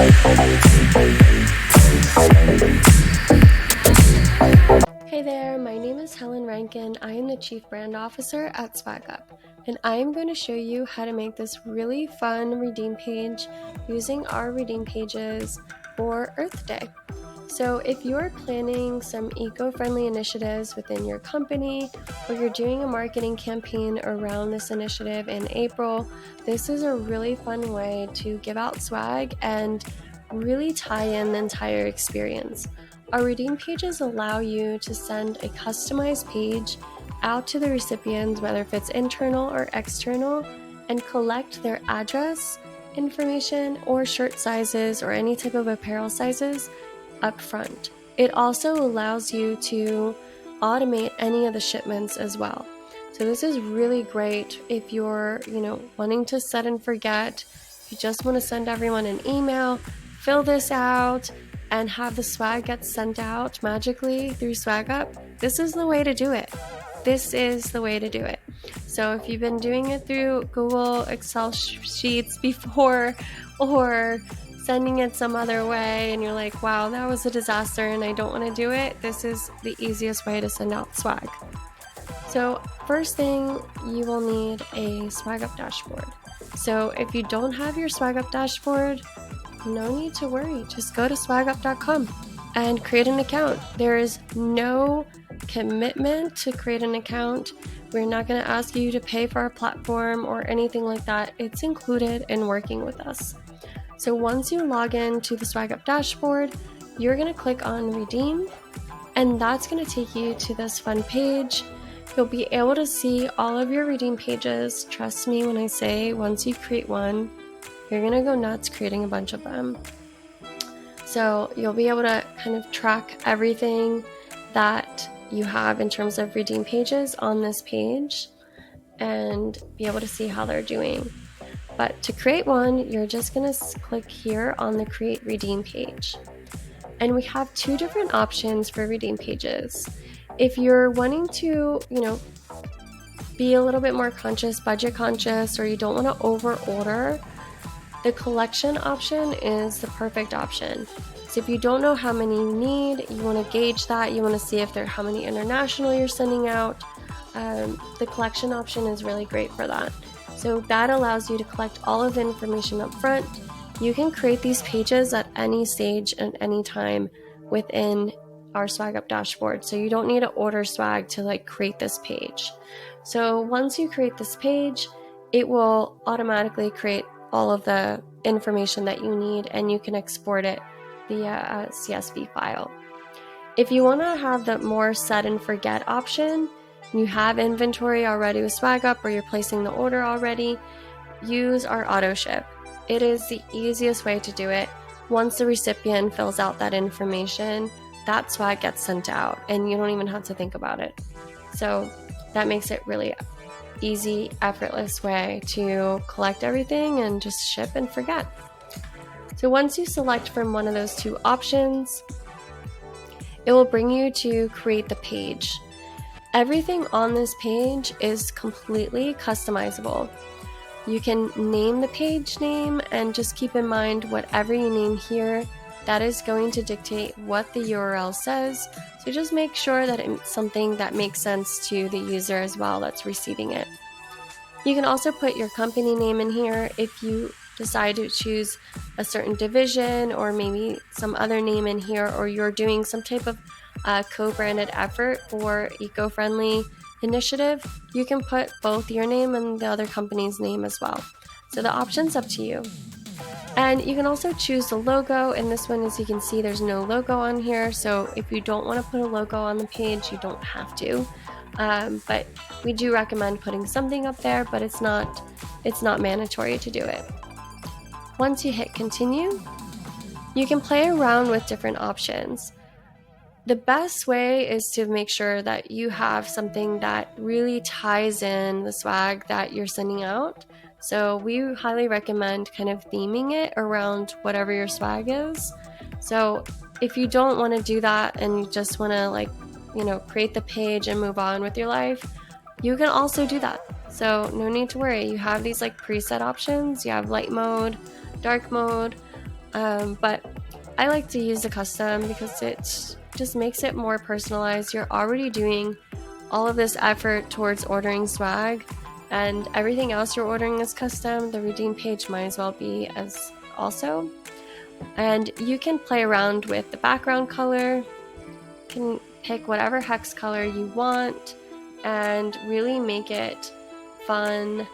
Hey there, my name is Helen Rankin. I am the Chief Brand Officer at SwagUp, and I am going to show you how to make this really fun redeem page using our redeem pages for Earth Day. So if you're planning some eco-friendly initiatives within your company, or you're doing a marketing campaign around this initiative in April, this is a really fun way to give out swag and really tie in the entire experience. Our redeem pages allow you to send a customized page out to the recipients, whether if it's internal or external, and collect their address information or shirt sizes or any type of apparel sizes up front. It also allows you to automate any of the shipments as well. So this is really great if you're, wanting to set and forget. You just want to send everyone an email, fill this out, and have the swag get sent out magically through SwagUp. This is the way to do it. This is the way to do it. So if you've been doing it through Google Excel sheets before, or sending it some other way and you're like, wow, that was a disaster and I don't want to do it, this is the easiest way to send out swag. So first thing, you will need a SwagUp dashboard. So if you don't have your SwagUp dashboard, no need to worry. Just go to swagup.com and create an account. There is no commitment to create an account. We're not going to ask you to pay for our platform or anything like that. It's included in working with us. So once you log in to the SwagUp dashboard, you're going to click on redeem, and that's going to take you to this fun page. You'll be able to see all of your redeem pages. Trust me when I say once you create one, you're going to go nuts creating a bunch of them. So you'll be able to kind of track everything that you have in terms of redeem pages on this page and be able to see how they're doing. But to create one, you're just going to click here on the Create Redeem page. And we have two different options for redeem pages. If you're wanting to, be a little bit more conscious, budget conscious, or you don't want to over order, the collection option is the perfect option. So if you don't know how many you need, you want to gauge that, you want to see if how many international you're sending out, the collection option is really great for that. So that allows you to collect all of the information up front. You can create these pages at any stage and any time within our SwagUp dashboard. So you don't need to order swag to create this page. So once you create this page, it will automatically create all of the information that you need, and you can export it via a CSV file. If you want to have the more set and forget option, you have inventory already with SwagUp or you're placing the order already, use our auto ship. It is the easiest way to do it. Once the recipient fills out that information, that swag gets sent out and you don't even have to think about it. So that makes it really easy, effortless way to collect everything and just ship and forget. So once you select from one of those two options, it will bring you to create the page. Everything on this page is completely customizable. You can name the page name, and just keep in mind whatever you name here, that is going to dictate what the URL says. So just make sure that it's something that makes sense to the user as well that's receiving it. You can also put your company name in here if you decide to choose a certain division or maybe some other name in here, or you're doing some type of co-branded effort for eco-friendly initiative. You can put both your name and the other company's name as well. So the option's up to you. And you can also choose the logo. In this one, as you can see, there's no logo on here. So if you don't want to put a logo on the page, you don't have to. But we do recommend putting something up there, but it's not mandatory to do it. Once you hit continue, you can play around with different options. The best way is to make sure that you have something that really ties in the swag that you're sending out. So we highly recommend kind of theming it around whatever your swag is. So if you don't want to do that and you just want to create the page and move on with your life, you can also do that. So no need to worry. You have these preset options. You have light mode, dark mode. but I like to use the custom because it just makes it more personalized. You're already doing all of this effort towards ordering swag, and everything else you're ordering is custom. The redeem page might as well be as also. And you can play around with the background color. You can pick whatever hex color you want and really make it fun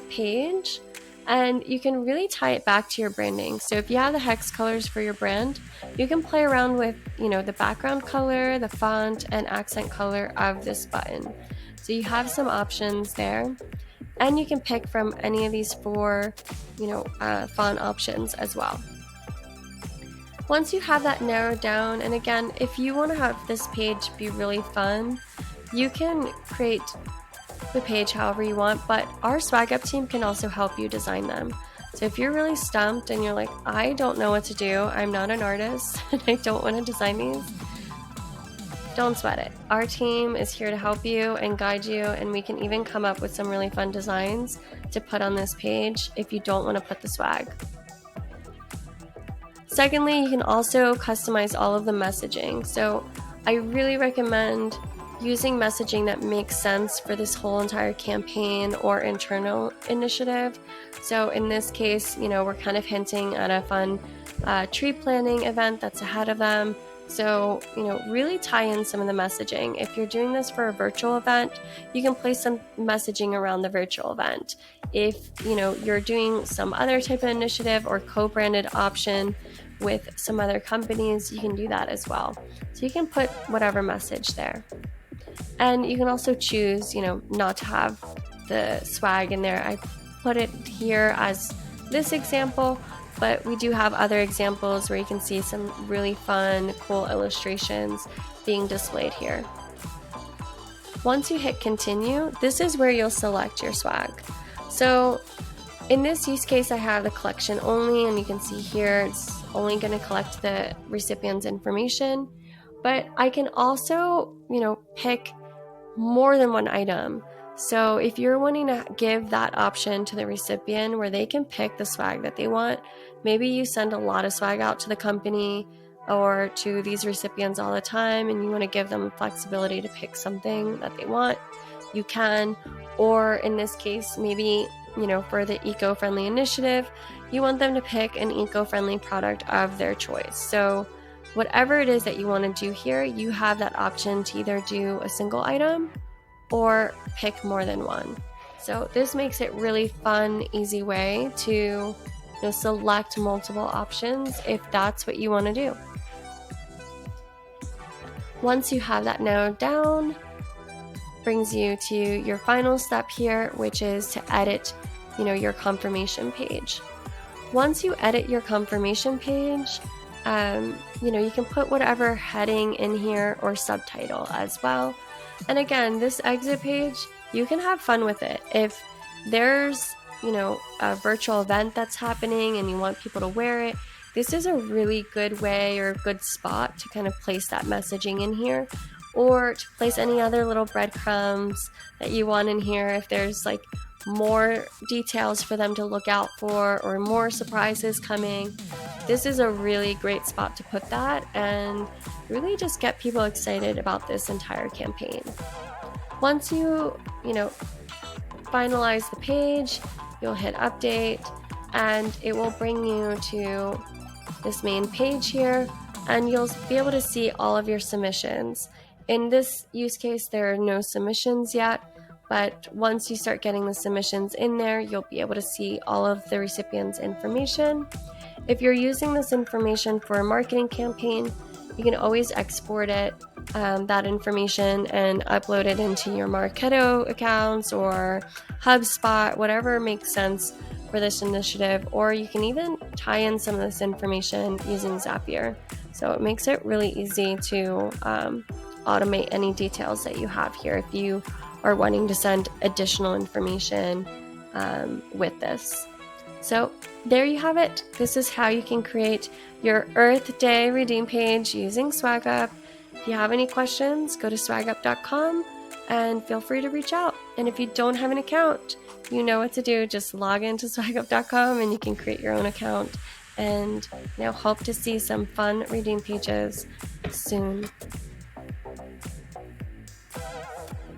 page. And you can really tie it back to your branding. So if you have the hex colors for your brand, you can play around with, the background color, the font, and accent color of this button. So you have some options there. And you can pick from any of these 4, font options as well. Once you have that narrowed down, and again, if you want to have this page be really fun, you can create the page however you want, but our SwagUp team can also help you design them. So if you're really stumped and you're like, I don't know what to do, I'm not an artist, and I don't want to design these, don't sweat it. Our team is here to help you and guide you, and we can even come up with some really fun designs to put on this page if you don't want to put the swag. Secondly, you can also customize all of the messaging. So I really recommend using messaging that makes sense for this whole entire campaign or internal initiative. So in this case, we're kind of hinting at a fun tree planting event that's ahead of them. So, really tie in some of the messaging. If you're doing this for a virtual event, you can place some messaging around the virtual event. If, you're doing some other type of initiative or co-branded option with some other companies, you can do that as well. So you can put whatever message there. And you can also choose, not to have the swag in there. I put it here as this example, but we do have other examples where you can see some really fun, cool illustrations being displayed here. Once you hit continue, this is where you'll select your swag. So in this use case, I have the collection only, and you can see here it's only going to collect the recipient's information, but I can also, pick more than one item. So if you're wanting to give that option to the recipient where they can pick the swag that they want, maybe you send a lot of swag out to the company or to these recipients all the time, and you want to give them flexibility to pick something that they want, you can. Or in this case, maybe, for the eco-friendly initiative, you want them to pick an eco-friendly product of their choice. So whatever it is that you want to do here, you have that option to either do a single item or pick more than one. So this makes it really fun, easy way to select multiple options if that's what you want to do. Once you have that narrowed down, brings you to your final step here, which is to edit your confirmation page. Once you edit your confirmation page, you can put whatever heading in here or subtitle as well. And again, this exit page, you can have fun with it. If there's, a virtual event that's happening and you want people to wear it, this is a really good way or a good spot to kind of place that messaging in here, or to place any other little breadcrumbs that you want in here. If there's like more details for them to look out for or more surprises coming, this is a really great spot to put that and really just get people excited about this entire campaign. Once you finalize the page, you'll hit update and it will bring you to this main page here, and you'll be able to see all of your submissions. In this use case, there are no submissions yet, but once you start getting the submissions in there, you'll be able to see all of the recipients' information. If you're using this information for a marketing campaign, you can always export it, that information, and upload it into your Marketo accounts or HubSpot, whatever makes sense for this initiative, or you can even tie in some of this information using Zapier. So it makes it really easy to automate any details that you have here if you are wanting to send additional information with this. So there you have it. This is how you can create your Earth Day redeem page using SwagUp. If you have any questions, go to swagup.com and feel free to reach out. And if you don't have an account, you know what to do. Just log into swagup.com and you can create your own account and hope to see some fun redeem pages soon.